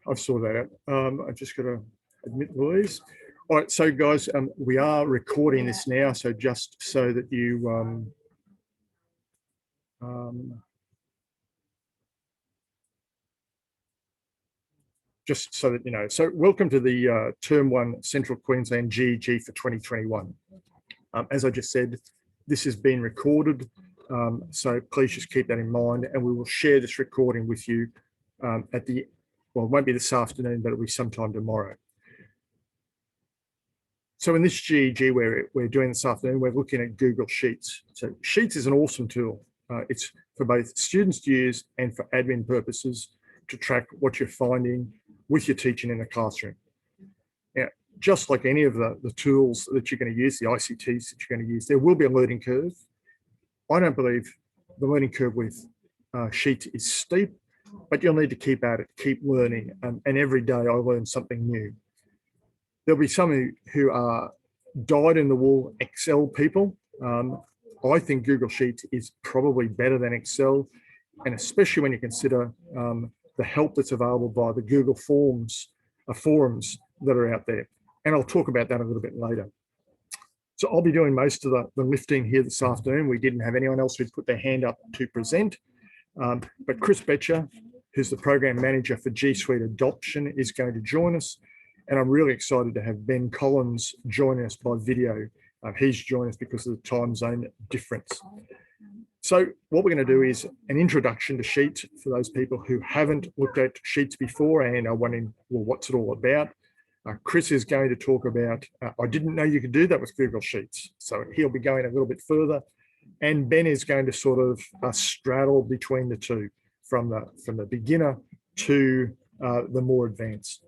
I've sorted that out. I've just got to admit Louise. All right, so guys, we are recording this now, so just so that you just so that you know. So welcome to the Term 1 Central Queensland GEG for 2021. As I just said, this has been recorded, so please just keep that in mind, and we will share this recording with you at the, well, it won't be this afternoon, but it'll be sometime tomorrow. So in this GEG we're doing this afternoon, we're looking at Google Sheets. So Sheets is an awesome tool. It's for both students to use and for admin purposes to track what you're finding with your teaching in the classroom. Now, just like any of the tools that you're going to use, the ICTs that you're going to use, there will be a learning curve. I don't believe the learning curve with Sheets is steep, but you'll need to keep at it, keep learning, and every day I learn something new. There'll be some who are dyed-in-the-wool Excel people. I think Google Sheets is probably better than Excel, and especially when you consider the help that's available by the Google forums that are out there. And I'll talk about that a little bit later. So I'll be doing most of the lifting here this afternoon. We didn't have anyone else who'd put their hand up to present, but Chris Betcher, who's the program manager for G Suite Adoption, is going to join us. And I'm really excited to have Ben Collins joining us by video. He's joined us because of the time zone difference. So what we're going to do is an introduction to Sheets for those people who haven't looked at Sheets before and are wondering, well, what's it all about? Chris is going to talk about, I didn't know you could do that with Google Sheets. So he'll be going a little bit further. And Ben is going to sort of straddle between the two, from the beginner to the more advanced.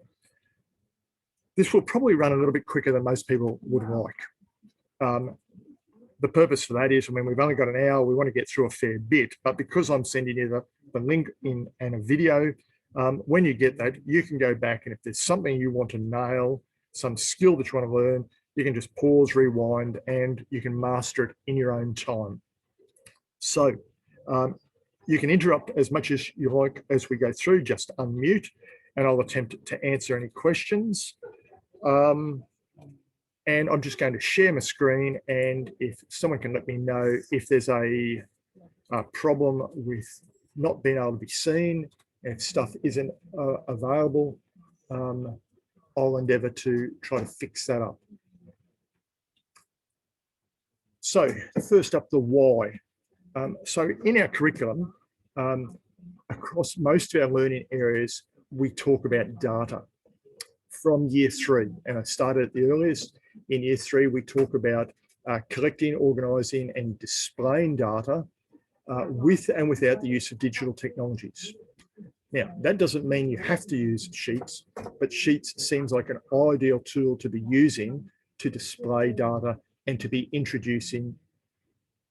This will probably run a little bit quicker than most people would like. The purpose for that is, I mean, we've only got an hour, we want to get through a fair bit, but because I'm sending you the link in and a video, when you get that, you can go back, and if there's something you want to nail, some skill that you want to learn, you can just pause, rewind, and you can master it in your own time. So you can interrupt as much as you like as we go through, just unmute, and I'll attempt to answer any questions. And I'm just going to share my screen, and if someone can let me know if there's a problem with not being able to be seen, if stuff isn't available, I'll endeavour to try to fix that up. So first up, the why. So in our curriculum, across most of our learning areas, we talk about data from year 3, and I started at the earliest. In year 3, we talk about collecting, organising and displaying data with and without the use of digital technologies. Now, that doesn't mean you have to use Sheets, but Sheets seems like an ideal tool to be using to display data and to be introducing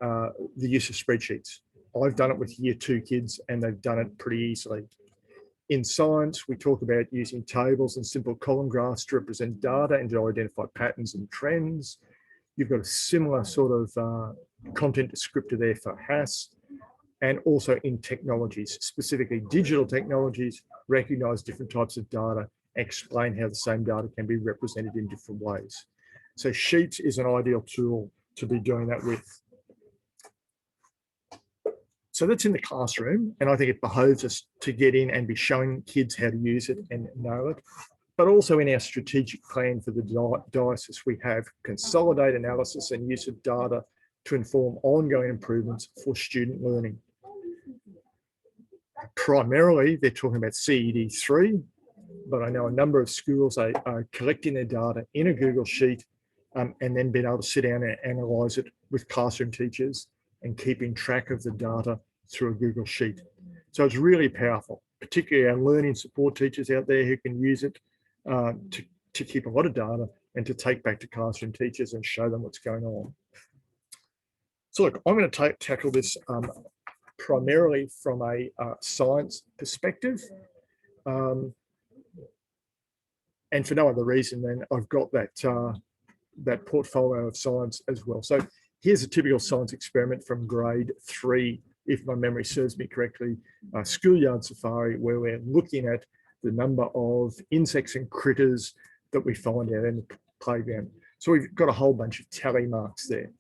the use of spreadsheets. I've done it with year 2 kids, and they've done it pretty easily. In science, we talk about using tables and simple column graphs to represent data and to identify patterns and trends. You've got a similar sort of content descriptor there for HAS, and also in technologies, specifically digital technologies, recognize different types of data, explain how the same data can be represented in different ways. So Sheets is an ideal tool to be doing that with. So that's in the classroom, and I think it behoves us to get in and be showing kids how to use it and know it. But also in our strategic plan for the diocese, we have consolidate analysis and use of data to inform ongoing improvements for student learning. Primarily, they're talking about CED 3, but I know a number of schools are collecting their data in a Google Sheet and then being able to sit down and analyse it with classroom teachers and keeping track of the data through a Google Sheet. So it's really powerful, particularly our learning support teachers out there who can use it to keep a lot of data and to take back to classroom teachers and show them what's going on. So look, I'm going to tackle this primarily from a science perspective. And for no other reason than I've got that portfolio of science as well. So here's a typical science experiment from grade 3, if my memory serves me correctly, schoolyard safari, where we're looking at the number of insects and critters that we find out in the playground. So we've got a whole bunch of tally marks there.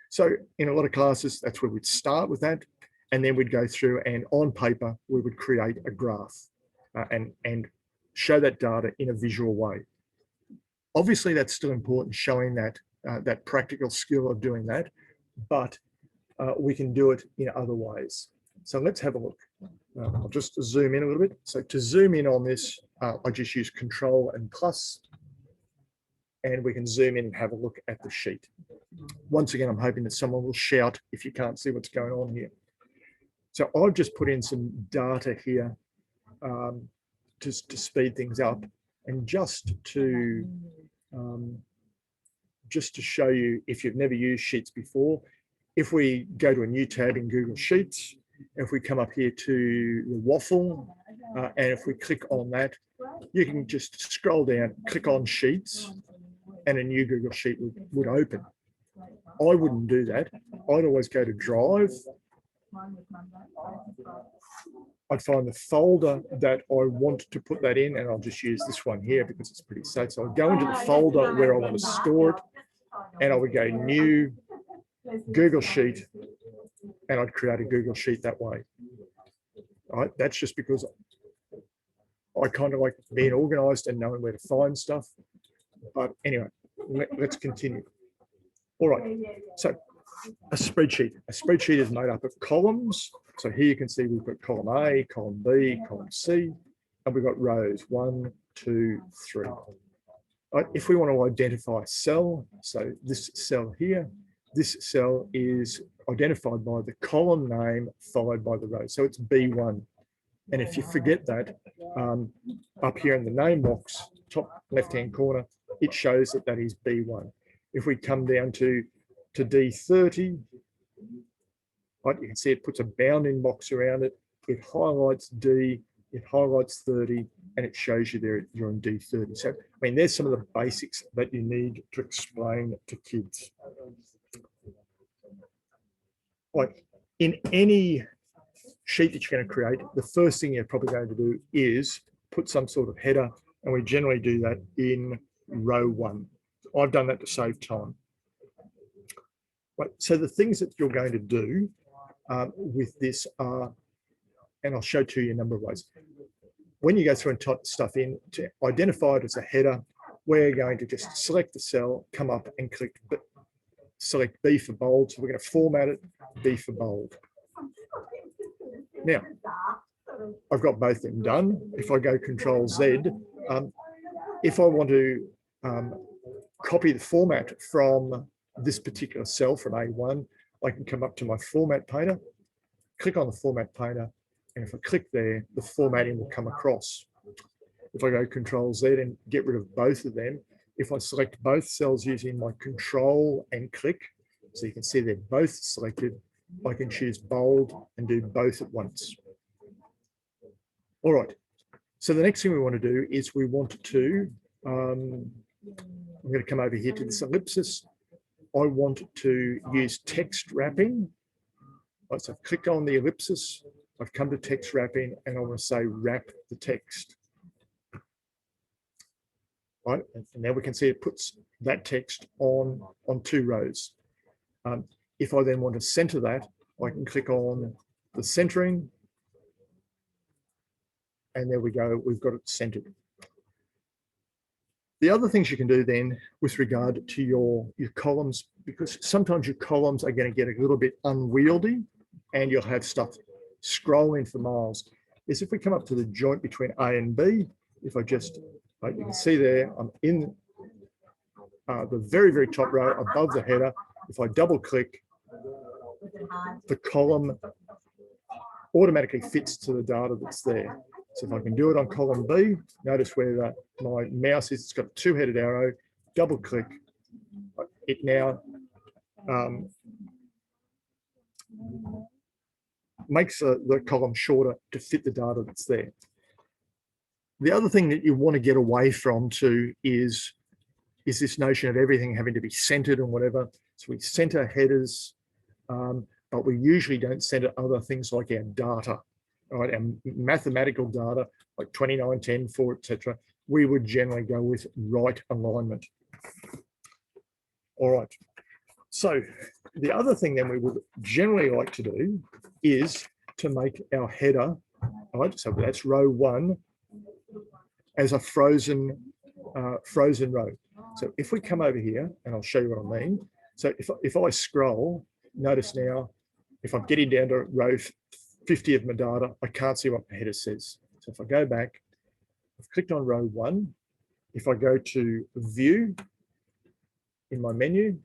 So in a lot of classes, that's where we'd start with that. And then we'd go through and on paper, we would create a graph and show that data in a visual way. Obviously, that's still important, showing that that practical skill of doing that, but we can do it in other ways. So let's have a look. I'll just zoom in a little bit. So to zoom in on this, I just use Control and plus, and we can zoom in and have a look at the sheet. Once again, I'm hoping that someone will shout if you can't see what's going on here. So I've just put in some data here to speed things up, and just to show you, if you've never used Sheets before, if we go to a new tab in Google Sheets, if we come up here to the waffle, and if we click on that, you can just scroll down, click on Sheets, and a new Google Sheet would open. I wouldn't do that. I'd always go to Drive. I'd find the folder that I want to put that in, and I'll just use this one here because it's pretty safe. So I'll go into the folder where I want to store it, and I would go New, Google Sheet, and I'd create a Google Sheet that way. All right, that's just because I kind of like being organized and knowing where to find stuff. But anyway, let's continue. All right, so a spreadsheet. A spreadsheet is made up of columns. So here you can see we've got column A, column B, column C, and we've got rows 1, 2, 3. Right, if we want to identify a cell, so this cell here, this cell is identified by the column name followed by the row. So it's B1. And if you forget that, up here in the name box, top left-hand corner, it shows that that is B1. If we come down to D30, right, you can see it puts a bounding box around it. It highlights D, it highlights 30, and it shows you there you're in D30. So, I mean, there's some of the basics that you need to explain to kids. Like in any sheet that you're going to create, the first thing you're probably going to do is put some sort of header, and we generally do that in row 1. I've done that to save time. Right, so the things that you're going to do with this are, and I'll show to you a number of ways. When you go through and type stuff in, to identify it as a header, we're going to just select the cell, come up and click, select B for bold. So we're going to format it, B for bold. Now, I've got both of them done. If I go Control Z, if I want to copy the format from this particular cell from A1, I can come up to my format painter, click on the format painter, and if I click there, the formatting will come across. If I go Control Z and get rid of both of them, if I select both cells using my Control and click, so you can see they're both selected, I can choose bold and do both at once. All right, so the next thing we want to do is we want to, I'm going to come over here to this ellipsis. I want to use text wrapping. Right, so I've clicked on the ellipsis, I've come to text wrapping, and I want to say wrap the text. Right, and now we can see it puts that text on 2 rows. If I then want to center that, I can click on the centering, and there we go, we've got it centered. The other things you can do then with regard to your columns, because sometimes your columns are going to get a little bit unwieldy and you'll have stuff scrolling for miles, is if we come up to the joint between A and B, if I just, you can see there, I'm in the very, very top row above the header. If I double click, the column automatically fits to the data that's there. So if I can do it on column B, notice where my mouse is, it's got a 2-headed arrow, double click, it now makes the column shorter to fit the data that's there. The other thing that you want to get away from too is this notion of everything having to be centered and whatever. So we center headers, but we usually don't center other things like our data. right, and mathematical data like 29, 10, 4, etc., we would generally go with right alignment. All right. So the other thing then we would generally like to do is to make our header, right? So that's row 1 as a frozen row. So if we come over here, and I'll show you what I mean. So if I scroll, notice now, if I'm getting down to row 50 of my data, I can't see what the header says. So if I go back, I've clicked on row 1. If I go to view in my menu,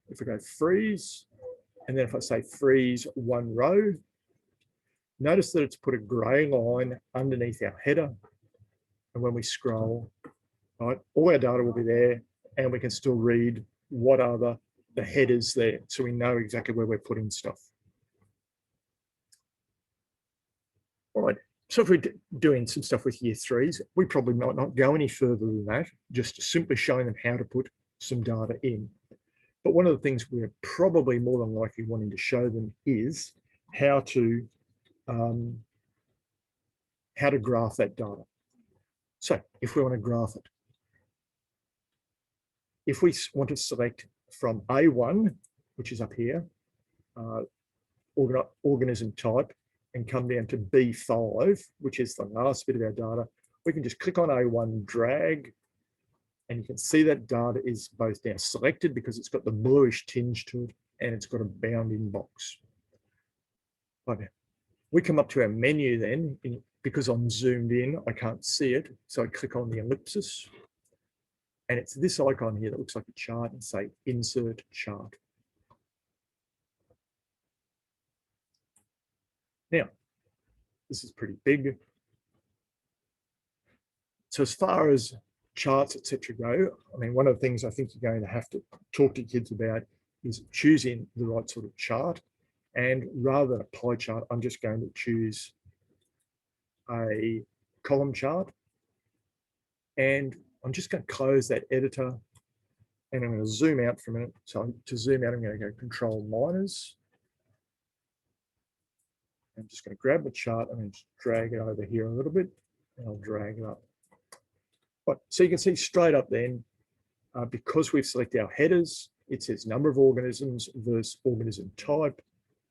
if I go freeze, and then if I say freeze 1 row, notice that it's put a gray line underneath our header. And when we scroll, right, all our data will be there, and we can still read what are the headers there. So we know exactly where we're putting stuff. All right. So if we're doing some stuff with year 3s, we probably might not go any further than that, just simply showing them how to put some data in. But one of the things we're probably more than likely wanting to show them is how to graph that data. So if we want to graph it, if we want to select from A1, which is up here, organism type, and come down to B5, which is the last bit of our data, we can just click on A1, drag, and you can see that data is both now selected because it's got the bluish tinge to it, and it's got a bounding box. Okay. We come up to our menu then, because I'm zoomed in, I can't see it. So I click on the ellipsis, and it's this icon here that looks like a chart, and say insert chart. Now, this is pretty big. So as far as charts, etc. go, I mean, one of the things I think you're going to have to talk to kids about is choosing the right sort of chart. And rather than a pie chart, I'm just going to choose a column chart. And I'm just going to close that editor, and I'm going to zoom out for a minute. So to zoom out, I'm going to go Control minus. I'm just going to grab the chart and just drag it over here a little bit, and I'll drag it up. Right, so you can see straight up then, because we've selected our headers, it says number of organisms versus organism type.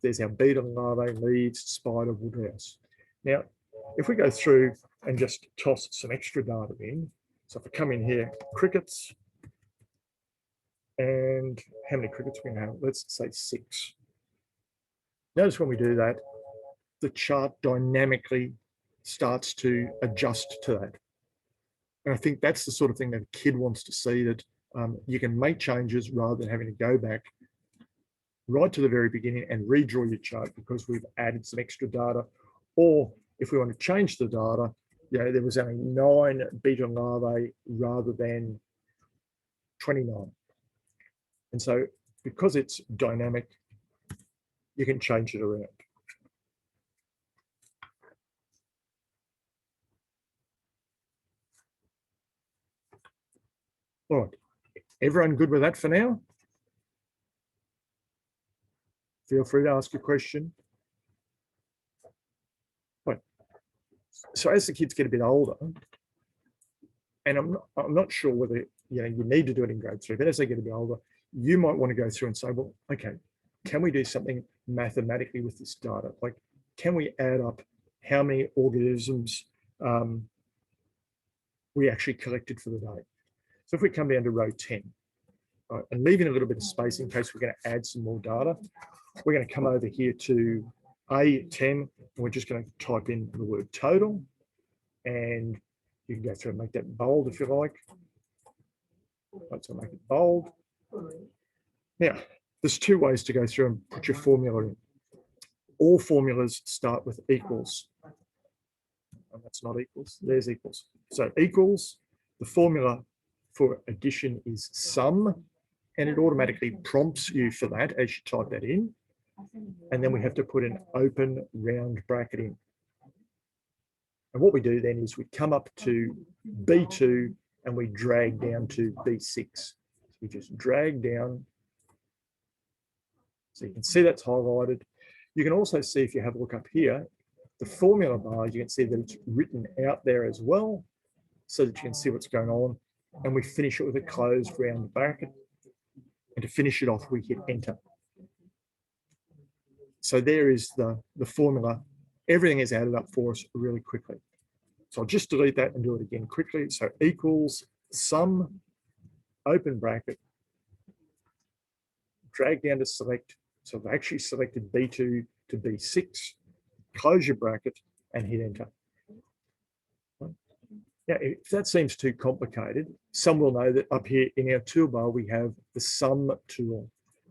There's our beetle, larvae, leaves, spider, woodlouse. Now, if we go through and just toss some extra data in, so if I come in here, crickets, and how many crickets we have? Let's say 6. Notice when we do that, the chart dynamically starts to adjust to that. And I think that's the sort of thing that a kid wants to see, that you can make changes rather than having to go back right to the very beginning and redraw your chart because we've added some extra data. Or if we want to change the data, there was only 9 beetle larvae rather than 29. And so because it's dynamic, you can change it around. All right, everyone good with that for now? Feel free to ask a question. Right. So as the kids get a bit older, and I'm not sure whether you need to do it in grade 3, but as they get a bit older, you might want to go through and say, well, okay, can we do something mathematically with this data? Like, can we add up how many organisms we actually collected for the day? So if we come down to row 10, right, and leaving a little bit of space in case we're going to add some more data, we're going to come over here to A10, and we're just going to type in the word total, and you can go through and make that bold if you like. Right, so make it bold. Now, there's 2 ways to go through and put your formula in. All formulas start with equals. And that's not equals, there's equals. So equals, the formula for addition is sum, and it automatically prompts you for that as you type that in. And then we have to put an open round bracket in. And what we do then is we come up to B2 and we drag down to B6. So we just drag down. So you can see that's highlighted. You can also see, if you have a look up here, the formula bar, you can see that it's written out there as well, so that you can see what's going on. And we finish it with a closed round bracket. And to finish it off, we hit enter. So there is the formula. Everything is added up for us really quickly. So I'll just delete that and do it again quickly. So equals sum, open bracket, drag down to select. So I've actually selected B2 to B6, close your bracket and hit enter. Now, if that seems too complicated, some will know that up here in our toolbar, we have the sum tool.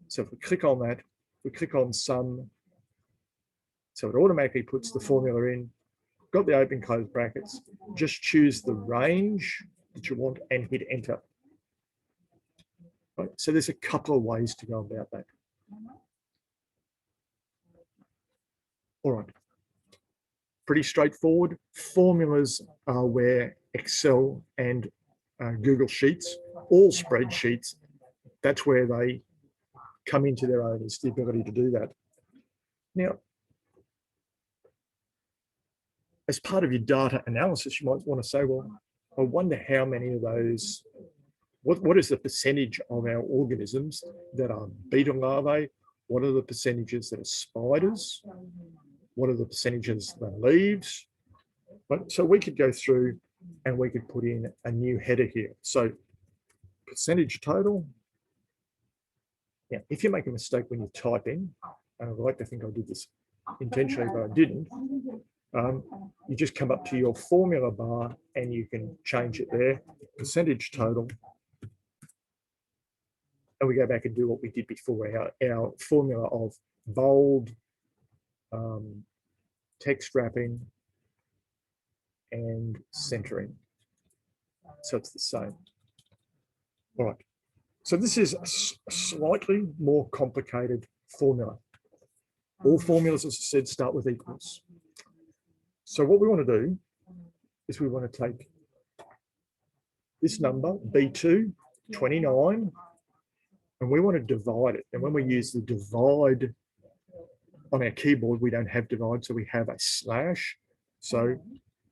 So if we click on that, we click on sum. So it automatically puts the formula in, got the open close brackets, just choose the range that you want and hit enter. Right, so there's a couple of ways to go about that. All right, pretty straightforward. Formulas are where Excel and Google Sheets, all spreadsheets, that's where they come into their own, is the ability to do that. Now, as part of your data analysis, you might want to say, well, I wonder how many of those, what is the percentage of our organisms that are beetle larvae? What are the percentages that are spiders? What are the percentages that are leaves? But so we could go through and we could put in a new header here. So percentage total. Now, if you make a mistake when you type in, and I'd like to think I did this intentionally, but I didn't, you just come up to your formula bar and you can change it there, percentage total. And we go back and do what we did before, our formula of bold, text wrapping, and centering. So it's the same. All right. So this is a slightly more complicated formula. All formulas, as I said, start with equals. So what we want to do is we want to take this number, B2, 29, and we want to divide it. And when we use the divide on our keyboard, we don't have divide, so we have a slash. So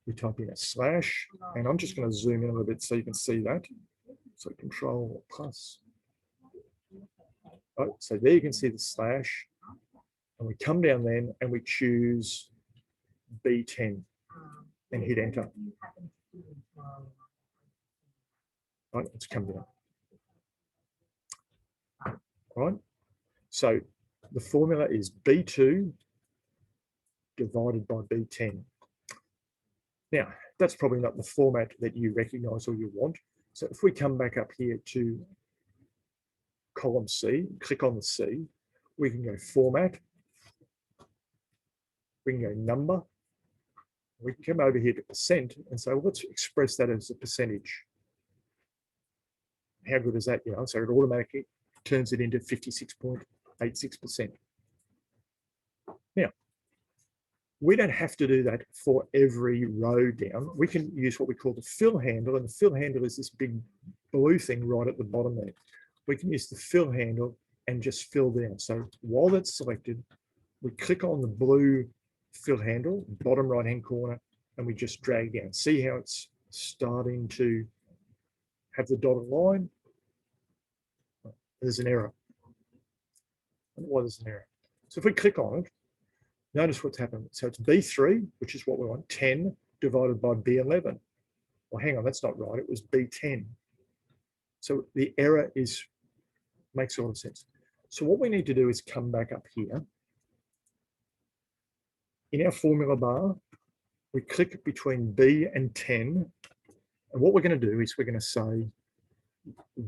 we type in a slash, and I'm just going to zoom in a little bit so you can see that. So Control plus. Oh, so there you can see the slash. And we come down then and we choose B10 and hit enter. Right, let's come down. All right, so the formula is B2 divided by B10. Now, that's probably not the format that you recognize or you want. So if we come back up here to column C, click on the C, we can go format, we can go number, we can come over here to percent and say, well, let's express that as a percentage. How good is that? You know, so it automatically turns it into 56.86%. Now, we don't have to do that for every row down. We can use what we call the fill handle, and the fill handle is this big blue thing right at the bottom there. We can use the fill handle and just fill down. So while that's selected, we click on the blue fill handle, bottom right-hand corner, and we just drag down. See how it's starting to have the dotted line? There's an error. I don't know why there's an error. So if we click on it, notice what's happened. So it's B3, which is what we want, 10 divided by B11. Well, hang on, that's not right. It was B10. So the error makes a lot of sense. So what we need to do is come back up here. In our formula bar, we click between B and 10. And what we're going to do is we're going to say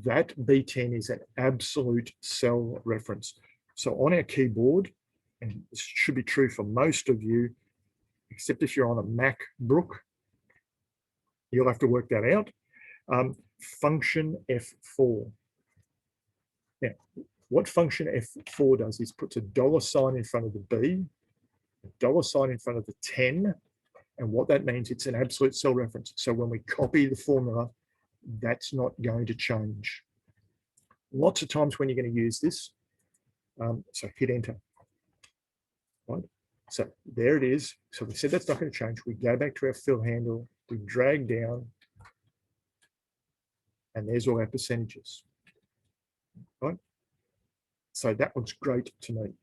that B10 is an absolute cell reference. So on our keyboard, and this should be true for most of you, except if you're on a MacBook, you'll have to work that out. Function F4. Now, what function F4 does is puts a $sign in front of the B, a $sign in front of the 10, and what that means, it's an absolute cell reference. So when we copy the formula, that's not going to change. Lots of times when you're going to use this, so hit enter. Right? So there it is. So we said that's not going to change. We go back to our fill handle, we drag down, and there's all our percentages. Right? So that looks great to me.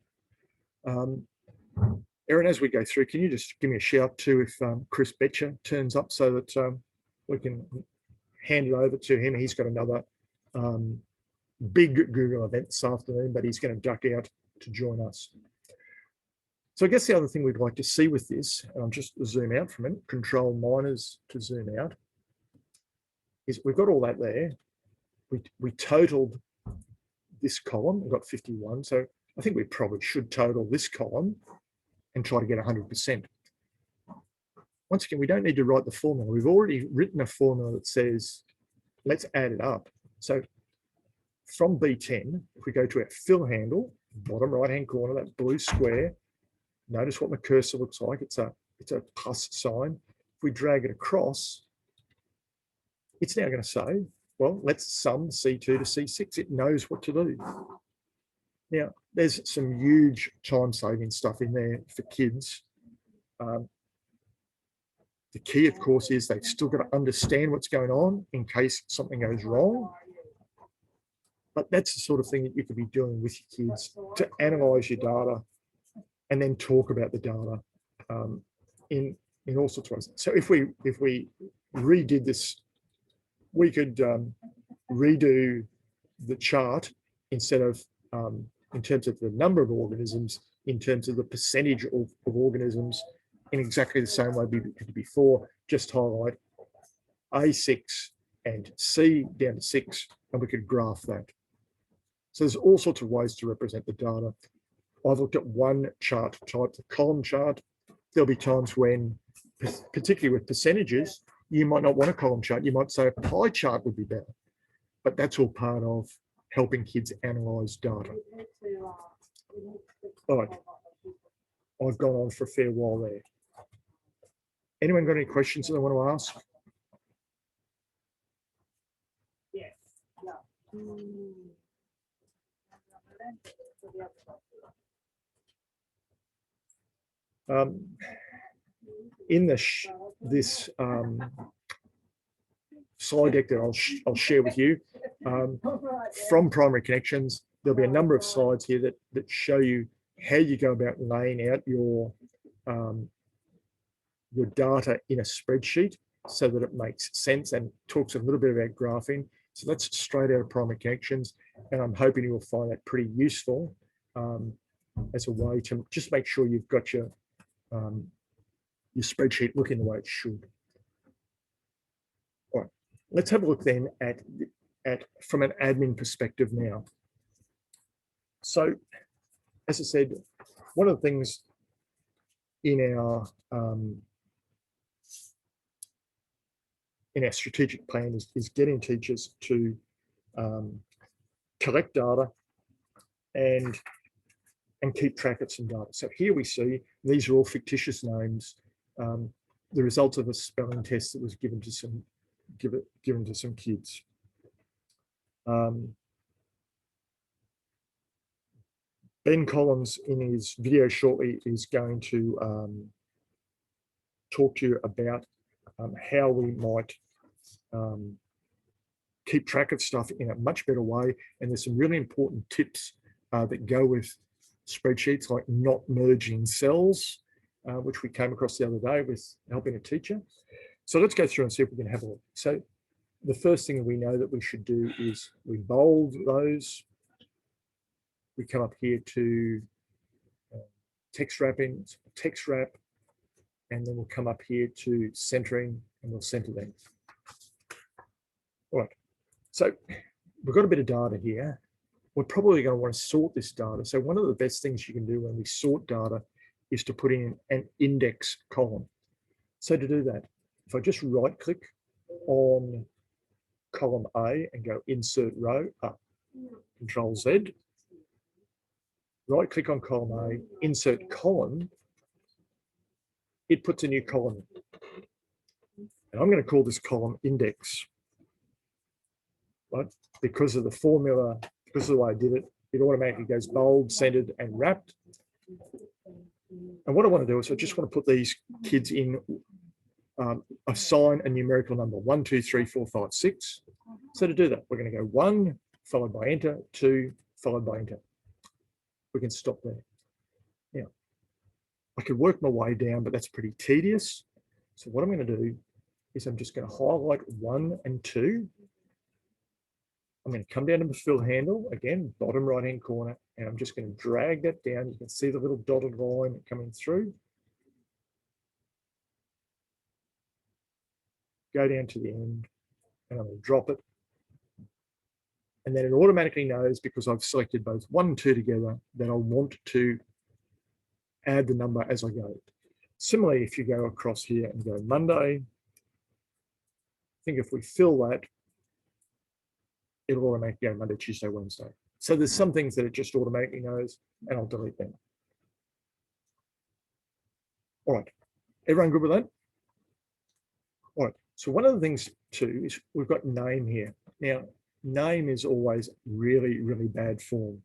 Erin, as we go through, can you just give me a shout too if Chris Betcher turns up so that we can hand it over to him. He's got another big Google event this afternoon, but he's going to duck out to join us. So I guess the other thing we'd like to see with this, and I'll just zoom out from it, control minus to zoom out, is we've got all that there. We totaled this column, we've got 51. So I think we probably should total this column and try to get 100%. Once again, we don't need to write the formula. We've already written a formula that says, let's add it up. So from B10, if we go to our fill handle, bottom right-hand corner, that blue square, notice what my cursor looks like. It's a plus sign. If we drag it across, it's now going to say, well, let's sum C2 to C6. It knows what to do. Now, there's some huge time-saving stuff in there for kids. The key, of course, is they've still got to understand what's going on in case something goes wrong. But that's the sort of thing that you could be doing with your kids to analyze your data and then talk about the data in all sorts of ways. So if we redid this, we could redo the chart instead of in terms of the number of organisms, in terms of the percentage of organisms, in exactly the same way we did before. Just highlight A6 and C down to 6, and we could graph that. So there's all sorts of ways to represent the data. I've looked at one chart type, the column chart. There'll be times when, particularly with percentages, you might not want a column chart. You might say a pie chart would be better. But that's all part of helping kids analyze data. All right. I've gone on for a fair while there. Anyone got any questions that they want to ask? Yes. In this slide deck that I'll share with you from Primary Connections, there'll be a number of slides here that show you how you go about laying out your data in a spreadsheet so that it makes sense, and talks a little bit about graphing. So that's straight out of Primary Connections, and I'm hoping you will find that pretty useful as a way to just make sure you've got your spreadsheet looking the way it should. All right, let's have a look then at from an admin perspective now. So, as I said, one of the things in our strategic plan is getting teachers to collect data and keep track of some data. So here we see these are all fictitious names, the results of a spelling test that was given to some kids. Ben Collins, in his video shortly, is going to talk to you about how we might keep track of stuff in a much better way. And there's some really important tips that go with spreadsheets, like not merging cells, which we came across the other day with helping a teacher. So let's go through and see if we can have a look. So the first thing we know that we should do is we bold those. We come up here to text wrapping, text wrap, and then we'll come up here to centering, and we'll center them. All right, so we've got a bit of data here. We're probably going to want to sort this data. So one of the best things you can do when we sort data is to put in an index column. So to do that, if I just right click on column A and go insert row, Control Z, right click on column A, insert column, it puts a new column in. And I'm going to call this column index, right? Because of the formula, because of the way I did it, it automatically goes bold, centered, and wrapped. And what I want to do is I just want to put these kids in, assign a numerical number, 1, 2, 3, 4, 5, 6. So to do that, we're going to go 1, followed by enter, 2, followed by enter. We can stop there. Now, I could work my way down, but that's pretty tedious. So what I'm going to do is I'm just going to highlight 1 and 2. I'm going to come down to the fill handle, again, bottom right-hand corner, and I'm just going to drag that down. You can see the little dotted line coming through. Go down to the end, and I'm going to drop it. And then it automatically knows, because I've selected both 1 and 2 together, that I want to add the number as I go. Similarly, if you go across here and go Monday, I think if we fill that, it'll automatically go Monday, Tuesday, Wednesday. So there's some things that it just automatically knows, and I'll delete them. All right, everyone good with that? All right, so one of the things too is we've got name here. Now, name is always really, really bad form.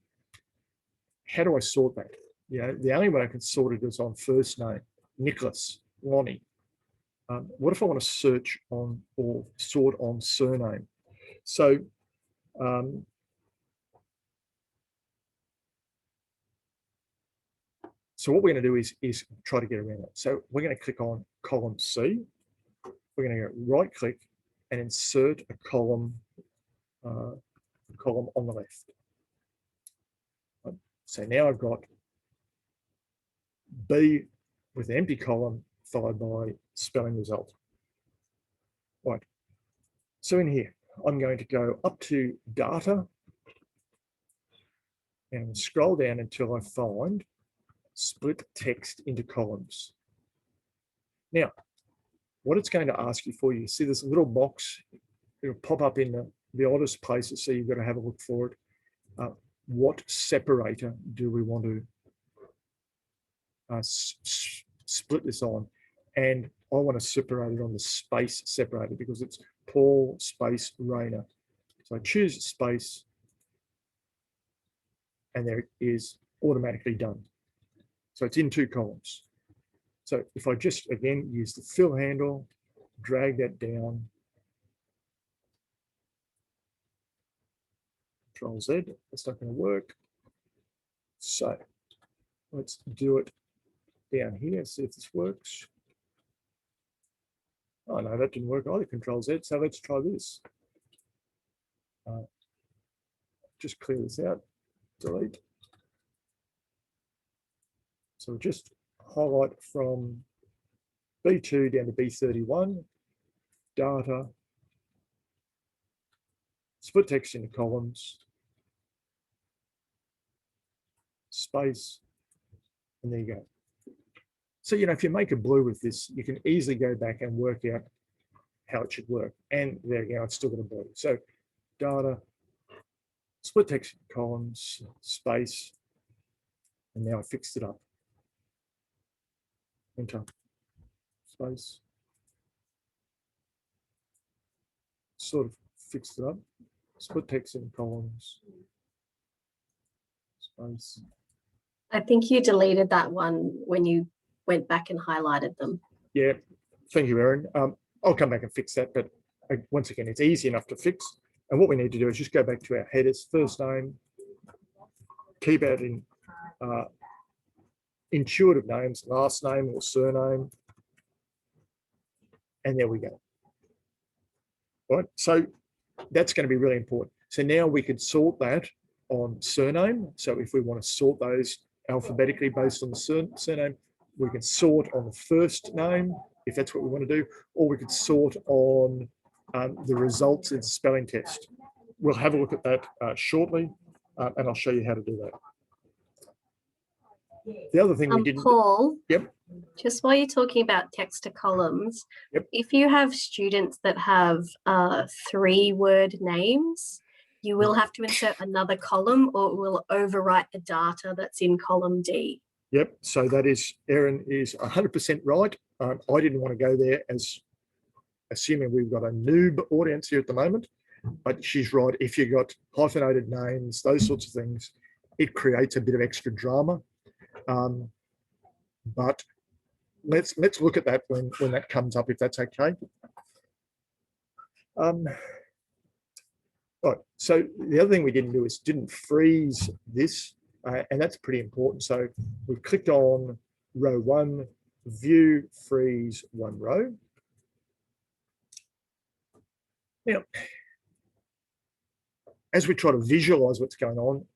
How do I sort that? You know, the only way I can sort it is on first name, Nicholas, Lonnie. What if I want to search on or sort on surname? So what we're going to do is try to get around it. So we're going to click on column C. We're going to go right click and insert a column on the left. So now I've got B with an empty column followed by spelling result. Right. So in here, I'm going to go up to data and scroll down until I find split text into columns. Now, what it's going to ask you for, you see this little box, it'll pop up in the oddest places, so you've got to have a look for it. What separator do we want to split this on? And I want to separate it on the space separator because it's Paul space Rayner. So I choose space, and there it is automatically done. So it's in 2 columns. So if I just, again, use the fill handle, drag that down, Control Z, that's not going to work. So let's do it down here, see if this works. Oh no, that didn't work either, Control Z, so let's try this. Just clear this out, delete. So just highlight from B2 down to B31, data, split text into columns, space, and there you go. So, you know, if you make a blue with this, you can easily go back and work out how it should work. And there you go, it's still got a blue. So data, split text into columns, space, and now I fixed it up. Enter, space, sort of fixed it up, split text in columns, space. I think you deleted that one when you went back and highlighted them. Yeah, thank you, Erin. I'll come back and fix that, but once again, it's easy enough to fix. And what we need to do is just go back to our headers, first name, keep out in intuitive names, last name or surname, and there we go. All right, so that's going to be really important. So now we could sort that on surname. So if we want to sort those alphabetically based on the surname, we can sort on the first name, if that's what we want to do, or we could sort on the results in the spelling test. We'll have a look at that shortly, and I'll show you how to do that. The other thing we didn't... Paul, yep. Just while you're talking about text to columns, yep. If you have students that have 3-word names, you will have to insert another column or it will overwrite the data that's in column D. Yep, so that is, Erin is 100% right. I didn't want to go there as assuming we've got a noob audience here at the moment, but she's right. If you've got hyphenated names, those sorts of things, it creates a bit of extra drama. But let's look at that when that comes up, if that's okay. Right, so the other thing we didn't do is didn't freeze this, and that's pretty important. So we've clicked on row 1, view, freeze 1 row. Now, as we try to visualize what's going on,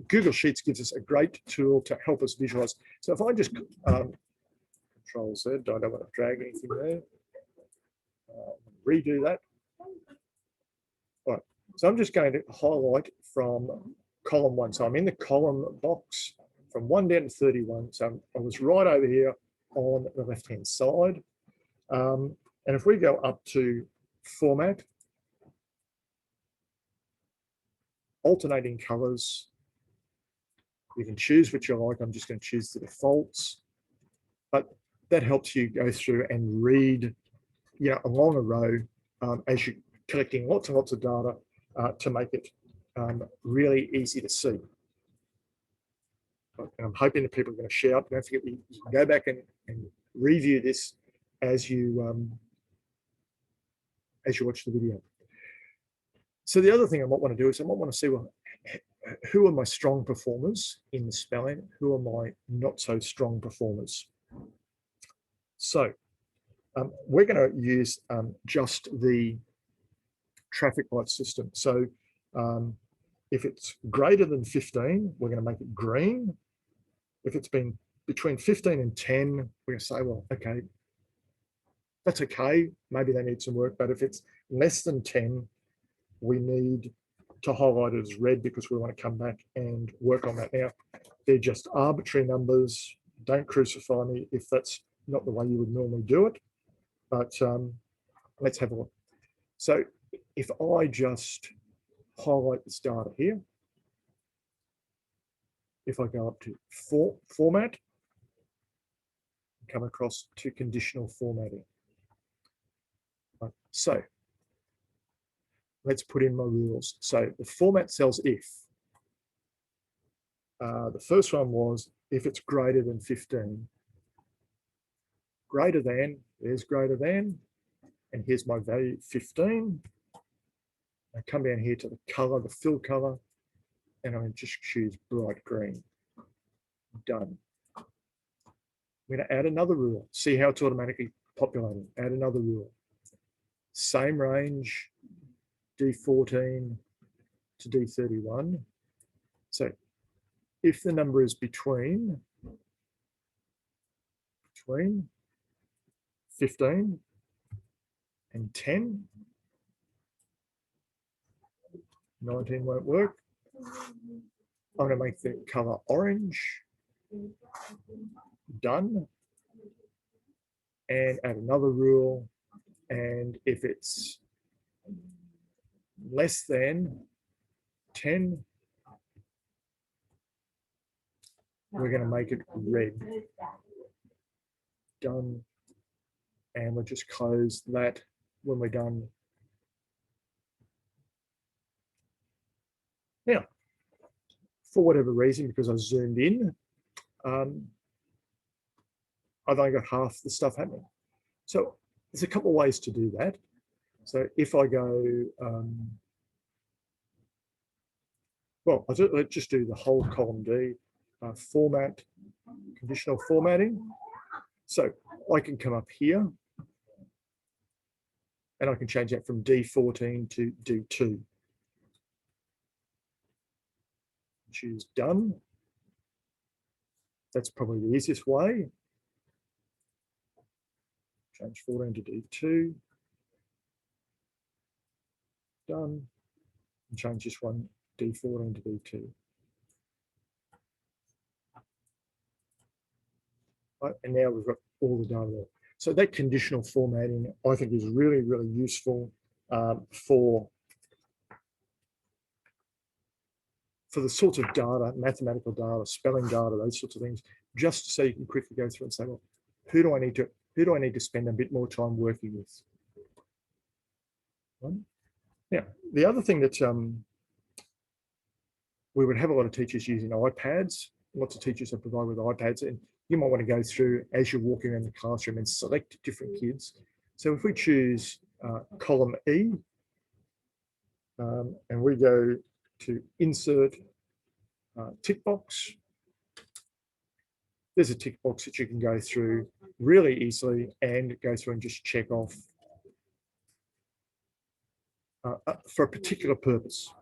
Google Sheets gives us a great tool to help us visualize. So if I just Control Z, I don't want to drag anything there. Redo that. Right, so I'm just going to highlight from column 1. So I'm in the column box from 1 down to 31. So I was right over here on the left-hand side. And if we go up to Format, Alternating Colors, you can choose what you like. I'm just going to choose the defaults. But that helps you go through and read, along a row as you're collecting lots and lots of data to make it really easy to see. And I'm hoping that people are going to shout. Don't forget, you can go back and review this as you watch the video. So the other thing I might want to do is I might want to see, well, who are my strong performers in the spelling? Who are my not so strong performers? So we're going to use just the traffic light system. So if it's greater than 15, we're going to make it green. If it's been between 15 and 10, we're going to say, well, okay, that's okay. Maybe they need some work. But if it's less than 10, we need to highlight it as red because we want to come back and work on that. Now, they're just arbitrary numbers. Don't crucify me if that's not the way you would normally do it. But let's have a look. So if I just highlight this data here, if I go up to Format, come across to Conditional Formatting. Right, so let's put in my rules. So the format cells if. The first one was if it's greater than 15. Greater than, there's greater than, and here's my value, 15. I come down here to the color, the fill color, and I just choose bright green. Done. I'm going to add another rule. See how it's automatically populating. Add another rule. Same range, D14 to D31. So if the number is between 15 and 10, 19 won't work. I'm going to make the color orange. Done. And add another rule. And if it's less than 10, we're going to make it red. Done. And we'll just close that when we're done. Now, for whatever reason, because I zoomed in, I've only got half the stuff happening. So there's a couple of ways to do that. So if I go, well, let's just do the whole column D, format, conditional formatting. So I can come up here and I can change that from D14 to D2. Choose done. That's probably the easiest way. Change 14 to D2. Done. And change this one, D14 to D2. Right, and now we've got all the data there. So that conditional formatting, I think, is really, really useful for the sorts of data, mathematical data, spelling data, those sorts of things, just so you can quickly go through and say, well, who do I need to spend a bit more time working with? Right? Now, the other thing that we would have a lot of teachers using iPads. Lots of teachers are provided with iPads, and you might want to go through as you're walking around the classroom and select different kids. So if we choose column E, and we go to insert tick box, there's a tick box that you can go through really easily and go through and just check off for a particular purpose,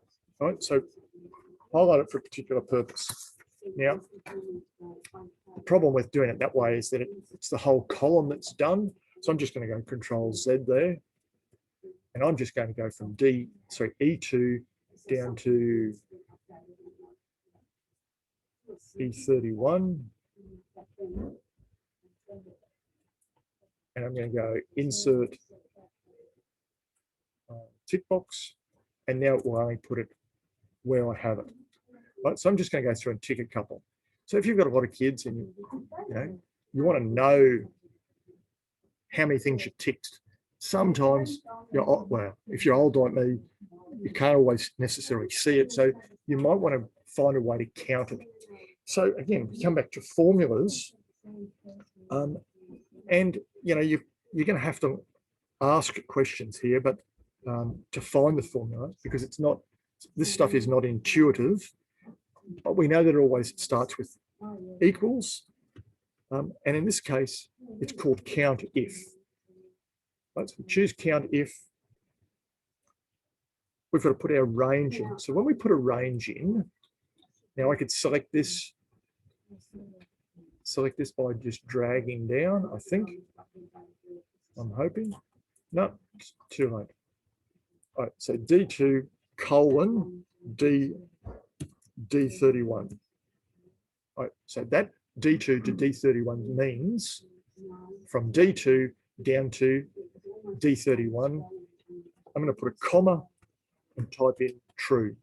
right? So highlight it for a particular purpose. Now, the problem with doing it that way is that it's the whole column that's done. So I'm just going to go Control Z there, and I'm just going to go from E2 down to E31, and I'm going to go insert tick box, and now it will only put it where I have it. Right, so I'm just going to go through and tick a couple. So if you've got a lot of kids and you want to know how many things you ticked, sometimes if you're old like me, you can't always necessarily see it. So you might want to find a way to count it. So again, we come back to formulas, and you're going to have to ask questions here, but to find the formula, because this stuff is not intuitive. But we know that it always starts with equals, and in this case, it's called count if. Right, so we choose count if. We've got to put our range in. So when we put a range in, now I could select this by just dragging down, I think. I'm hoping. No, it's too late. All right, so D2 colon D31. All right, so that D2 to D31 means from D2 down to D31, I'm going to put a comma and type in true.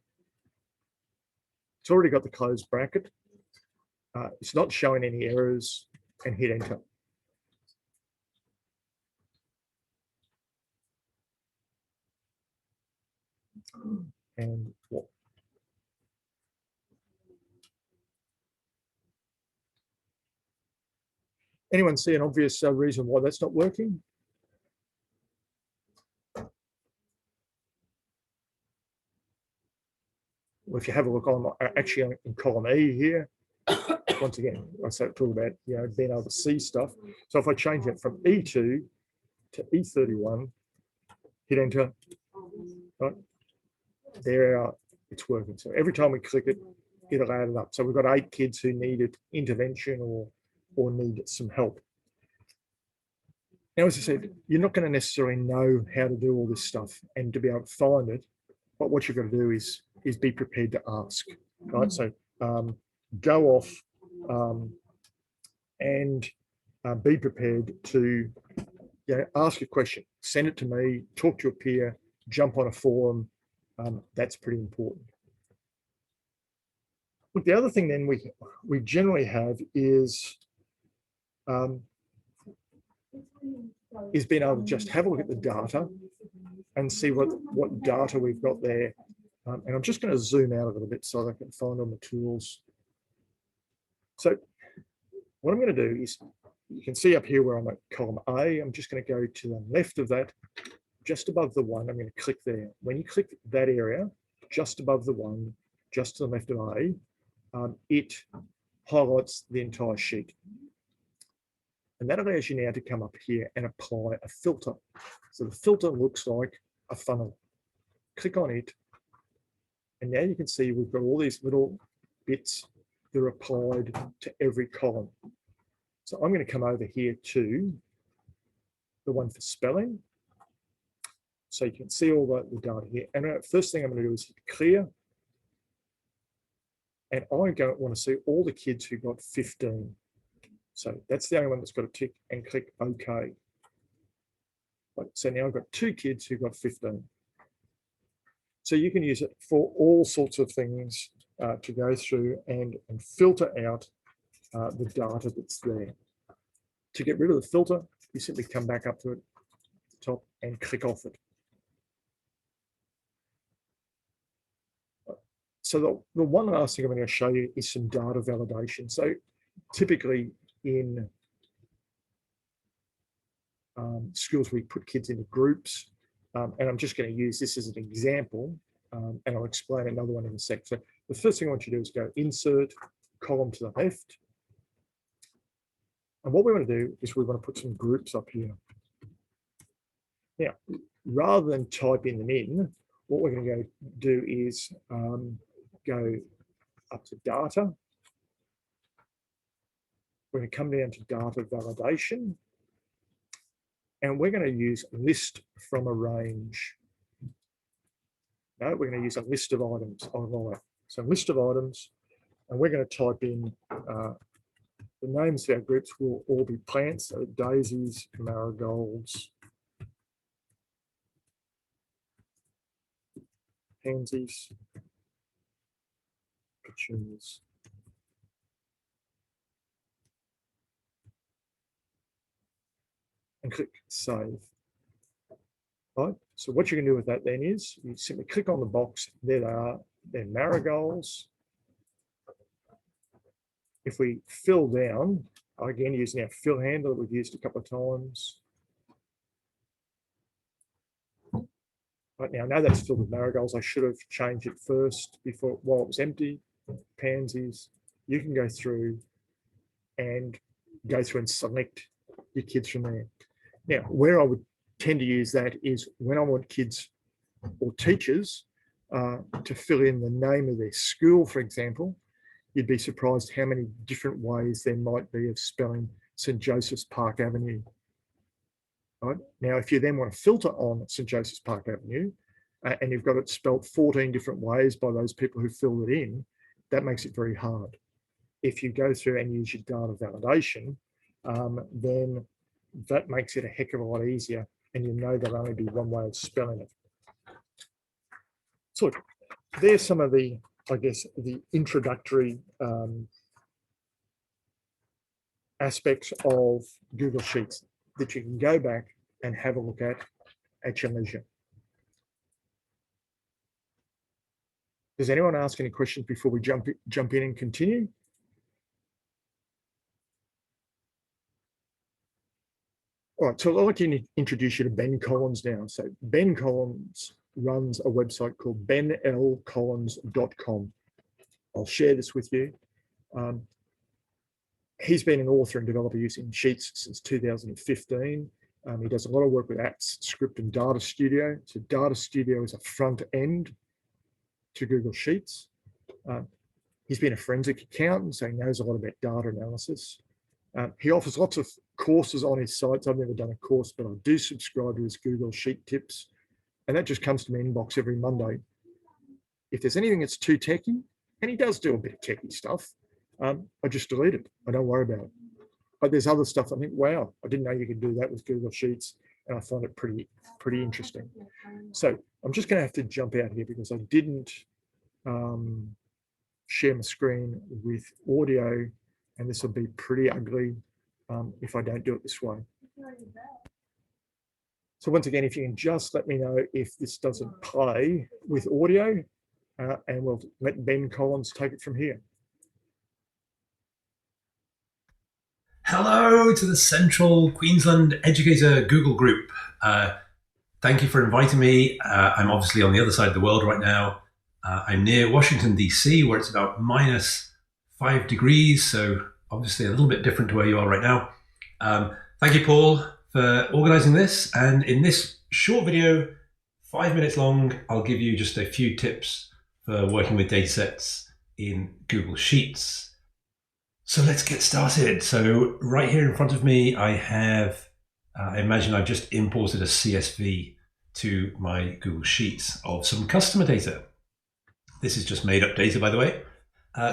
It's already got the closed bracket. It's not showing any errors, and hit enter. And what? Anyone see an obvious reason why that's not working? Well, if you have a look, I'm actually in column E here. Once again, I talk about being able to see stuff. So if I change it from E2 to E31, hit enter, right? There, it's working. So every time we click it, it'll add it up. So we've got 8 kids who needed intervention or need some help. Now, as I said, you're not going to necessarily know how to do all this stuff and to be able to find it, but what you've got to do is be prepared to ask, right? So go off and be prepared to ask a question, send it to me, talk to your peer, jump on a forum. That's pretty important. Look, the other thing then we generally have is being able to just have a look at the data and see what data we've got there. And I'm just going to zoom out a little bit so that I can find all the tools. So what I'm going to do is, you can see up here where I'm at column A, I'm just going to go to the left of that, just above the 1, I'm going to click there. When you click that area, just above the 1, just to the left of A, it highlights the entire sheet. And that allows you now to come up here and apply a filter. So the filter looks like a funnel. Click on it, and now you can see we've got all these little bits that are applied to every column. So I'm going to come over here to the one for spelling. So you can see all the data here. And first thing I'm going to do is hit clear. And I want to see all the kids who got 15. So that's the only one that's got a tick, and click OK. So now I've got 2 kids who got 15. So you can use it for all sorts of things to go through and filter out the data that's there. To get rid of the filter, you simply come back up to it, top, and click off it. So the one last thing I'm going to show you is some data validation. So typically in schools, we put kids into groups, and I'm just going to use this as an example, and I'll explain another one in a sec. So the first thing I want you to do is go insert, column to the left. And what we want to do is we want to put some groups up here. Now, rather than typing them in, what we're going to go do is go up to data. We're going to come down to data validation. And we're going to use list from a range. No, we're going to use a list of items online. So list of items, and we're going to type in the names of our groups will all be plants, so daisies, marigolds, pansies, petunias. And click save. Right. So what you can do with that then is you simply click on the box. There they are. They're marigolds. If we fill down, again using our fill handle that we've used a couple of times. Right now, I know that's filled with marigolds. I should have changed it first before while it was empty. Pansies. You can go through and select your kids from there. Now, where I would tend to use that is when I want kids or teachers to fill in the name of their school, for example. You'd be surprised how many different ways there might be of spelling St. Joseph's Park Avenue. Right? Now, if you then want to filter on St. Joseph's Park Avenue, and you've got it spelled 14 different ways by those people who filled it in, that makes it very hard. If you go through and use your data validation, then that makes it a heck of a lot easier, and you know there'll only be one way of spelling it. So look, there's some of the, I guess, the introductory aspects of Google Sheets that you can go back and have a look at your leisure. Does anyone ask any questions before we jump in and continue? All right, so I'd like to introduce you to Ben Collins now. So Ben Collins runs a website called benlcollins.com. I'll share this with you. He's been an author and developer using Sheets since 2015. He does a lot of work with apps, script, and Data Studio. So Data Studio is a front end to Google Sheets. He's been a forensic accountant, so he knows a lot about data analysis. He offers lots of courses on his sites. I've never done a course, but I do subscribe to his Google Sheet tips. And that just comes to my inbox every Monday. If there's anything that's too techy, and he does do a bit of techy stuff, I just delete it. I don't worry about it. But there's other stuff I think, wow, I didn't know you could do that with Google Sheets. And I find it pretty interesting. So I'm just going to have to jump out here because I didn't share my screen with audio, and this will be pretty ugly if I don't do it this way. So once again, if you can just let me know if this doesn't play with audio, and we'll let Ben Collins take it from here. Hello to the Central Queensland Educator Google group. Thank you for inviting me. I'm obviously on the other side of the world right now. I'm near Washington, DC, where it's about -5 degrees, so obviously a little bit different to where you are right now. Thank you, Paul, for organizing this. And in this short video, 5 minutes long, I'll give you just a few tips for working with datasets in Google Sheets. So let's get started. So right here in front of me, I have, I imagine I've just imported a CSV to my Google Sheets of some customer data. This is just made up data, by the way.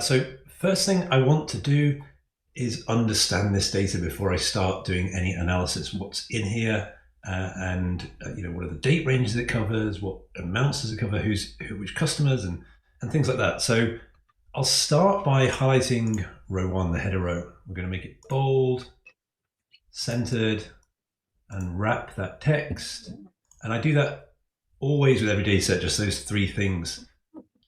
So first thing I want to do is understand this data before I start doing any analysis. What's in here, and what are the date ranges it covers, what amounts does it cover, which customers, and things like that. So I'll start by highlighting row 1, the header row. We're going to make it bold, centered, and wrap that text. And I do that always with every data set, just those 3 things.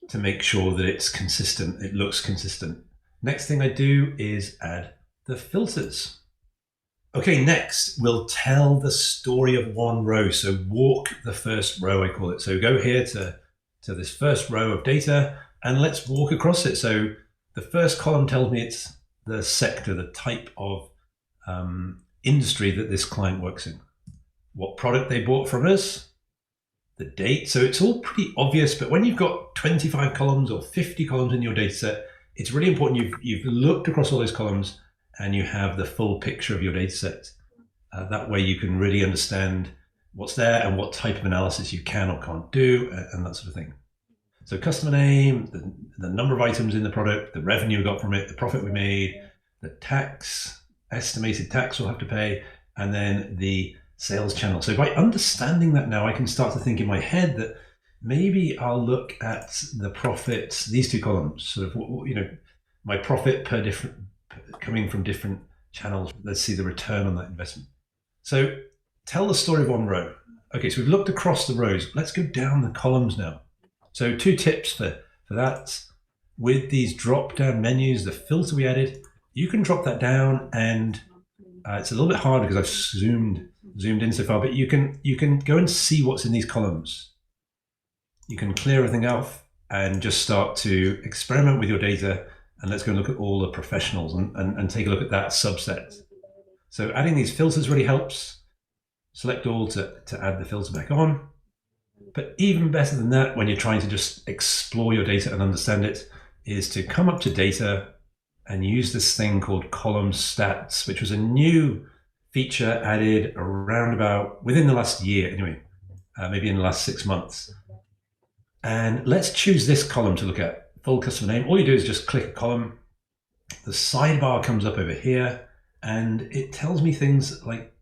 to make sure that it's consistent, it looks consistent. Next thing I do is add the filters. Okay, next we'll tell the story of one row. So walk the first row, I call it. So go here to this first row of data and let's walk across it. So the first column tells me it's the sector, the type of industry that this client works in, what product they bought from us, the date. So it's all pretty obvious, but when you've got 25 columns or 50 columns in your data set, it's really important you've looked across all those columns and you have the full picture of your data set. That way you can really understand what's there and what type of analysis you can or can't do and that sort of thing. So customer name, the number of items in the product, the revenue we got from it, the profit we made, the tax, estimated tax we'll have to pay, and then the sales channel. So by understanding that now, I can start to think in my head that maybe I'll look at the profits, these two columns, sort of, my profit per different, coming from different channels. Let's see the return on that investment. So tell the story of one row. Okay, so we've looked across the rows. Let's go down the columns now. So 2 tips for that. With these drop-down menus, the filter we added, you can drop that down, and it's a little bit harder because I've zoomed in so far, but you can go and see what's in these columns. You can clear everything off and just start to experiment with your data, and let's go and look at all the professionals and take a look at that subset. So adding these filters really helps. Select all to add the filter back on. But even better than that, when you're trying to just explore your data and understand it, is to come up to data and use this thing called column stats, which was a new feature added around about within the last year, anyway, maybe in the last 6 months. And let's choose this column to look at, full customer name. All you do is just click a column. The sidebar comes up over here and it tells me things like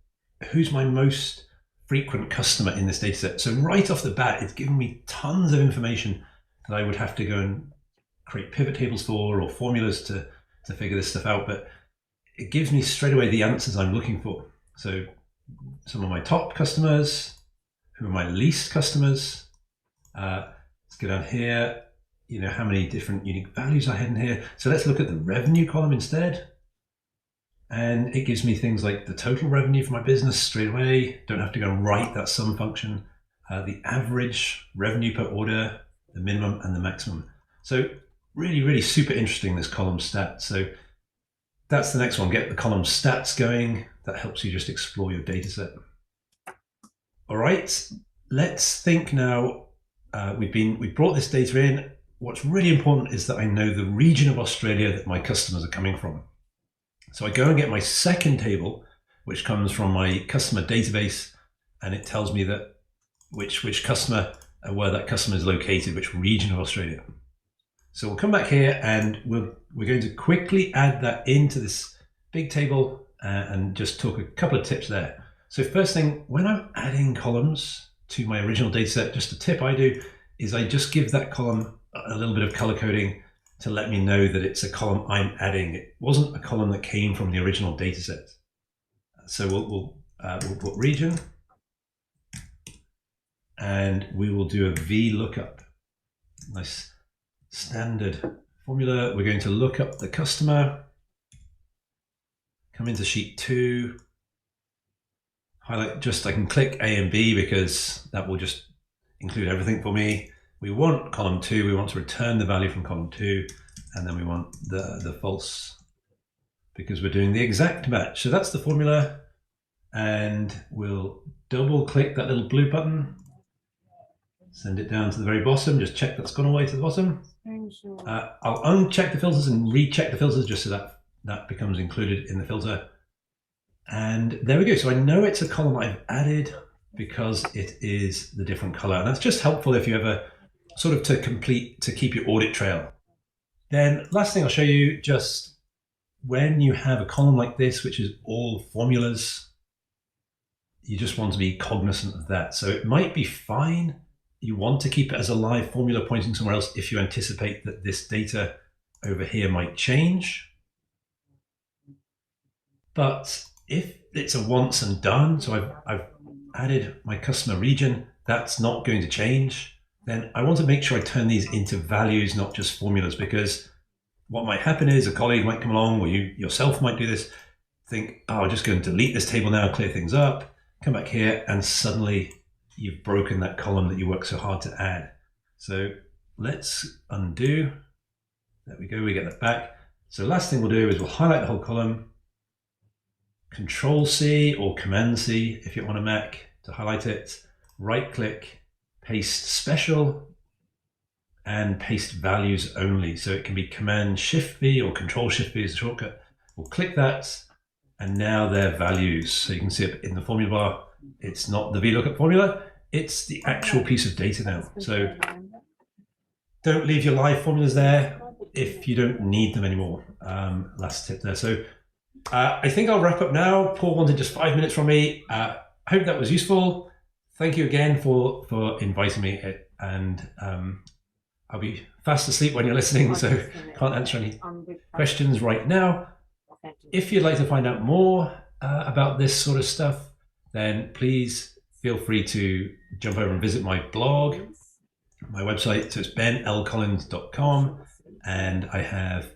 who's my most frequent customer in this data set. So right off the bat, it's giving me tons of information that I would have to go and create pivot tables for or formulas to figure this stuff out. But it gives me straight away the answers I'm looking for. So some of my top customers, who are my least customers. Let's go down here, how many different unique values I had in here. So let's look at the revenue column instead. And it gives me things like the total revenue for my business straight away. Don't have to go and write that sum function. The average revenue per order, the minimum and the maximum. So really, really super interesting, this column stats. So that's the next one. Get the column stats going. That helps you just explore your data set. All right, let's think now. We brought this data in. What's really important is that I know the region of Australia that my customers are coming from. So I go and get my second table, which comes from my customer database, and it tells me that which customer, where that customer is located, which region of Australia. So we'll come back here and we're going to quickly add that into this big table and just talk a couple of tips there. So first thing, when I'm adding columns to my original data set, just a tip I do is I just give that column a little bit of color coding to let me know that it's a column I'm adding. It wasn't a column that came from the original data set. So we'll put region, and we will do a VLOOKUP. Nice standard formula. We're going to look up the customer, come into sheet 2, highlight, I can click A and B because that will just include everything for me. We want column 2, we want to return the value from column 2, and then we want the false because we're doing the exact match. So that's the formula, and we'll double click that little blue button, send it down to the very bottom, just check that's gone all the way to the bottom. I'll uncheck the filters and recheck the filters just so that becomes included in the filter. And there we go. So I know it's a column I've added because it is the different color. And that's just helpful if you ever sort of to keep your audit trail. Then last thing I'll show you, just when you have a column like this, which is all formulas, you just want to be cognizant of that. So it might be fine. You want to keep it as a live formula pointing somewhere else if you anticipate that this data over here might change. But if it's a once and done, so I've added my customer region, that's not going to change. then I want to make sure I turn these into values, not just formulas, because what might happen is a colleague might come along, or you yourself might do this, think, oh, I'll just go and delete this table now, clear things up, come back here, and suddenly you've broken that column that you worked so hard to add. So let's undo. There we go, we get that back. So the last thing we'll do is we'll highlight the whole column, Control C or Command C if you're on a Mac to highlight it, right click, paste special, and paste values only. So it can be Command Shift V or Control Shift V as a shortcut. We'll click that, and now they're values. So you can see it in the formula bar. It's not the VLOOKUP formula, it's the actual piece of data now. So don't leave your live formulas there if you don't need them anymore. Last tip there. So I think I'll wrap up now. Paul wanted just 5 minutes from me. I hope that was useful. Thank you again for inviting me, and I'll be fast asleep when you're listening, so can't answer any questions right now. If you'd like to find out more about this sort of stuff, then please feel free to jump over and visit my blog, my website. So it's benlcollins.com, and I have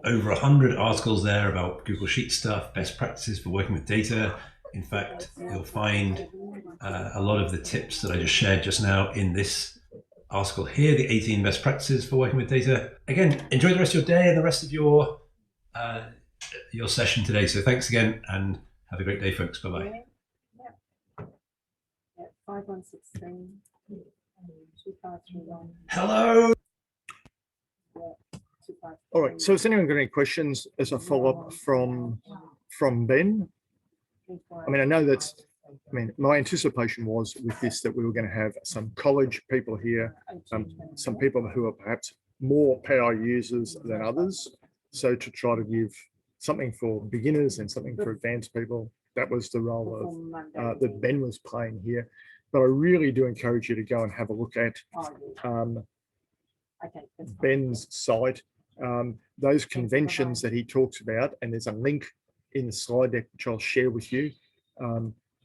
over 100 articles there about Google Sheet stuff, best practices for working with data. In fact, you'll find a lot of the tips that I just shared just now in this article here, the 18 best practices for working with data. Again, enjoy the rest of your day and the rest of your session today. So thanks again, and have a great day, folks. Bye-bye. 5163 2531. Hello. All right. So has anyone got any questions as a follow-up from Ben? I mean, I know that's, I mean, my anticipation was with this that we were going to have some college people here, some people who are perhaps more power users than others. So to try to give something for beginners and something for advanced people, that was the role of that Ben was playing here. But I really do encourage you to go and have a look at Ben's site, those conventions that he talks about, and there's a link in the slide deck which I'll share with you.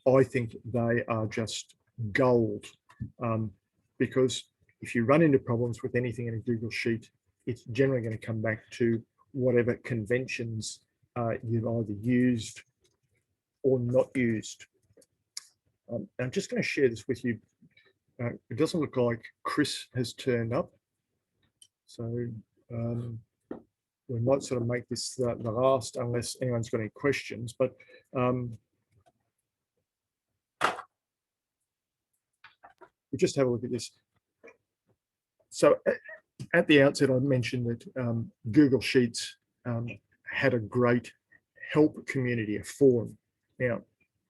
I think they are just gold, because if you run into problems with anything in a Google Sheet, it's generally going to come back to whatever conventions you've either used or not used. I'm just going to share this with you. It doesn't look like Chris has turned up, so we might sort of make this the last, unless anyone's got any questions. But we just have a look at this. So at the outset, I mentioned that Google Sheets had a great help community, a forum. Now,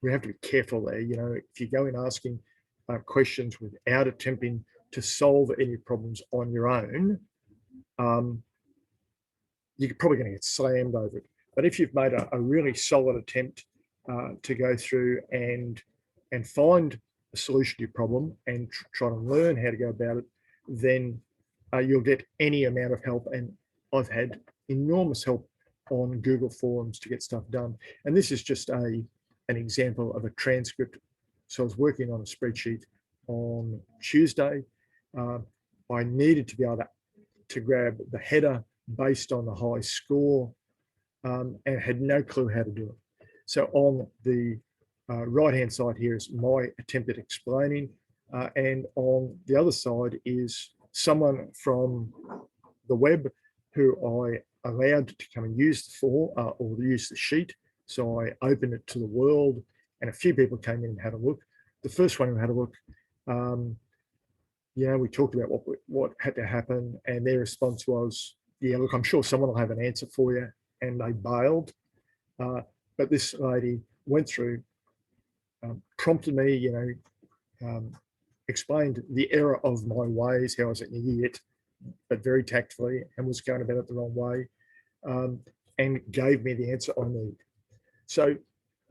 we have to be careful there. You know, if you go in asking questions without attempting to solve any problems on your own, you're probably going to get slammed over it. But if you've made a really solid attempt to go through and find a solution to your problem and try to learn how to go about it, then you'll get any amount of help. And I've had enormous help on Google Forums to get stuff done. And this is just an example of a transcript. So I was working on a spreadsheet on Tuesday. I needed to be able to grab the header based on the high score, and had no clue how to do it. So on the right-hand side here is my attempt at explaining, and on the other side is someone from the web who I allowed to come and use the form or use the sheet. So I opened it to the world, and a few people came in and had a look. The first one who had a look, we talked about what had to happen, and their response was, yeah, look, I'm sure someone will have an answer for you, and they bailed. But this lady went through, prompted me, explained the error of my ways, how I was an idiot, but very tactfully, and was going about it the wrong way, and gave me the answer I need. So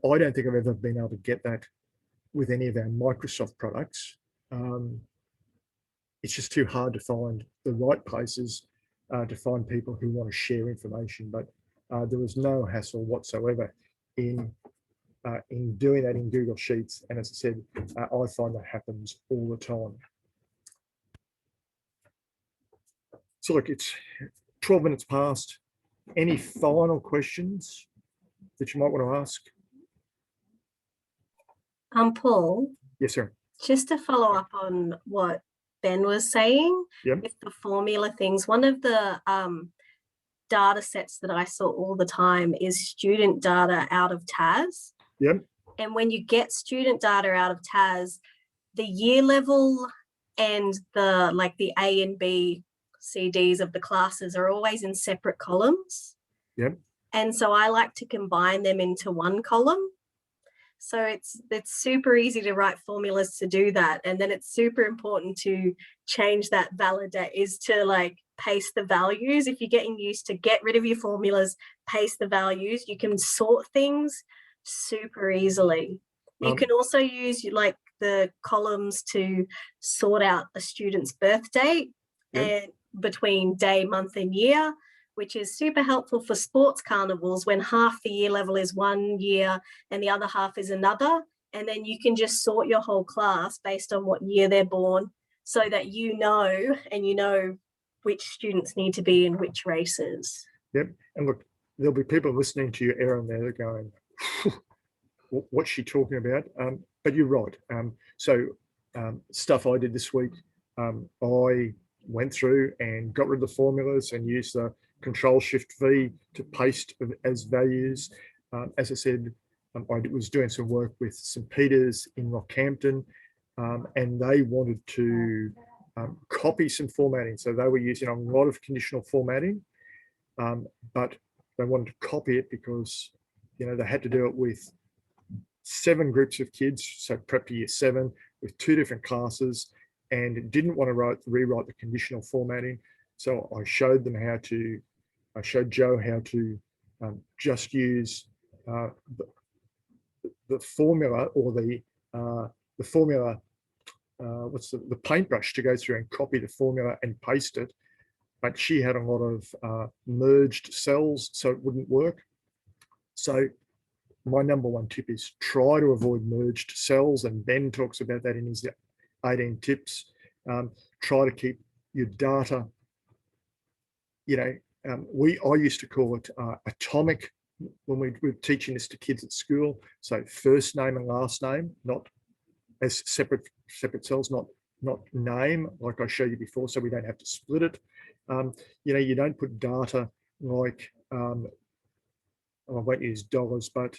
I don't think I've ever been able to get that with any of our Microsoft products. It's just too hard to find the right places to find people who want to share information, but there was no hassle whatsoever in doing that in Google Sheets. And as I said, I find that happens all the time. So look, it's 12 minutes past. Any final questions that you might want to ask? Paul, Yes, sir. just to follow up on what Ben was saying Yep. with the formula things, one of the data sets that I saw all the time is student data out of TAS. Yep. And when you get student data out of TAS, the year level and the A and B CDs of the classes are always in separate columns. Yep. And so I like to combine them into one column. So it's super easy to write formulas to do that. And then it's super important to change that validate is to paste the values. If you're getting used to get rid of your formulas, paste the values, you can sort things super easily. You can also use the columns to sort out a student's birth date and between day, month, and year, which is super helpful for sports carnivals when half the year level is one year and the other half is another. And then you can just sort your whole class based on what year they're born so that you know which students need to be in which races. Yep. And look, there'll be people listening to your Erin there going, what's she talking about? But you're right. Stuff I did this week, I went through and got rid of the formulas and used the Control-Shift-V to paste as values. As I said, I was doing some work with St. Peter's in Rockhampton, and they wanted to copy some formatting. So they were using a lot of conditional formatting, but they wanted to copy it because, they had to do it with 7 groups of kids, so prep to year 7 with 2 different classes, and didn't want to rewrite the conditional formatting. So I showed Joe how to just use the formula or the formula, the paintbrush to go through and copy the formula and paste it. But she had a lot of merged cells, so it wouldn't work. So my number one tip is try to avoid merged cells, and Ben talks about that in his 18 tips. Try to keep your data, I used to call it atomic when we were teaching this to kids at school. So first name and last name, not as separate cells, not name, like I showed you before, so we don't have to split it. You don't put data like, I won't use dollars, but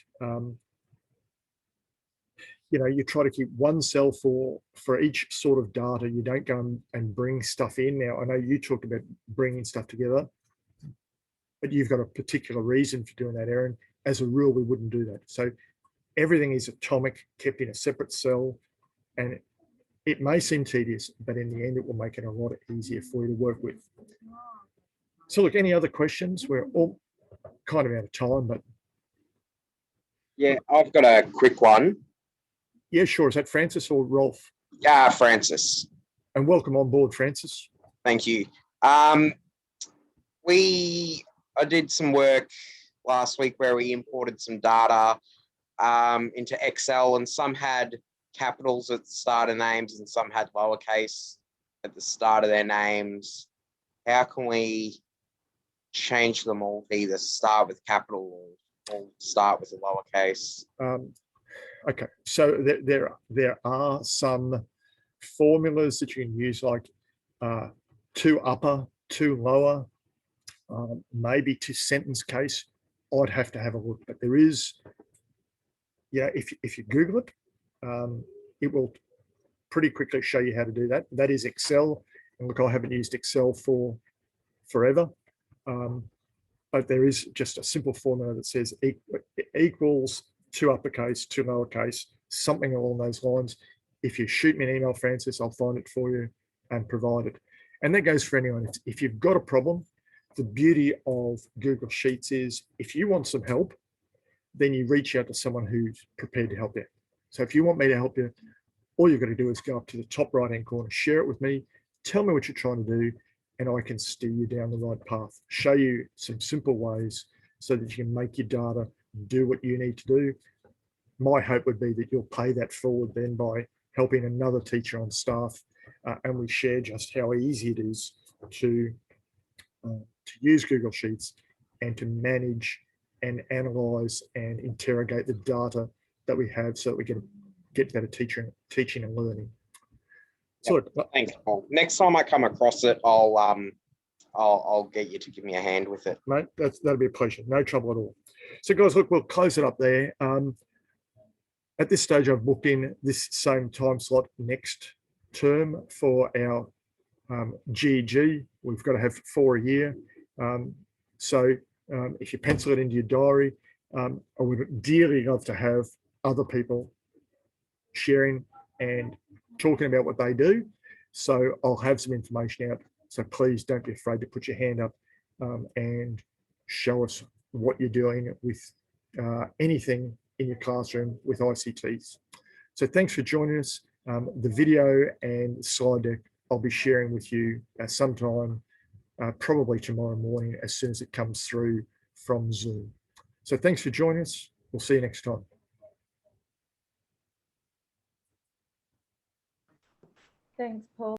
you try to keep one cell for each sort of data. You don't go and bring stuff in. Now, I know you talked about bringing stuff together, but you've got a particular reason for doing that, Erin. As a rule, we wouldn't do that. So everything is atomic, kept in a separate cell, and it may seem tedious, but in the end, it will make it a lot easier for you to work with. So look, any other questions? We're all kind of out of time, but. Yeah, I've got a quick one. Yeah, sure. Is that Francis or Rolf? Yeah, Francis. And welcome on board, Francis. Thank you. I did some work last week where we imported some data into Excel, and some had capitals at the start of names and some had lowercase at the start of their names. How can we change them all to either start with capital or start with a lowercase? Okay, so there are some formulas that you can use, like 2 upper, 2 lower, maybe to sentence case. I'd have to have a look, but there is, if you Google it, it will pretty quickly show you how to do that. That is Excel, and look, I haven't used Excel for forever, but there is just a simple formula that says equals 2 uppercase, 2 lowercase, something along those lines. If you shoot me an email, Francis, I'll find it for you and provide it. And that goes for anyone. If you've got a problem, the beauty of Google Sheets is if you want some help, then you reach out to someone who's prepared to help you. So if you want me to help you, all you've got to do is go up to the top right-hand corner, share it with me, tell me what you're trying to do, and I can steer you down the right path, show you some simple ways so that you can make your data do what you need to do. My hope would be that you'll pay that forward then by helping another teacher on staff, and we share just how easy it is to to use Google Sheets and to manage and analyze and interrogate the data that we have so that we can get better teaching and learning. So Thanks, Paul. Next time I come across it, I'll get you to give me a hand with it. mate, that'll be a pleasure. No trouble at all. So guys, look, we'll close it up there. At this stage, I've booked in this same time slot next term for our GEG. We've got to have 4 a year. If you pencil it into your diary, I would dearly love to have other people sharing and talking about what they do. So I'll have some information out. So please don't be afraid to put your hand up and show us what you're doing with anything in your classroom with ICTs. So thanks for joining us. The video and slide deck I'll be sharing with you sometime, probably tomorrow morning, as soon as it comes through from Zoom. So thanks for joining us. We'll see you next time. Thanks, Paul.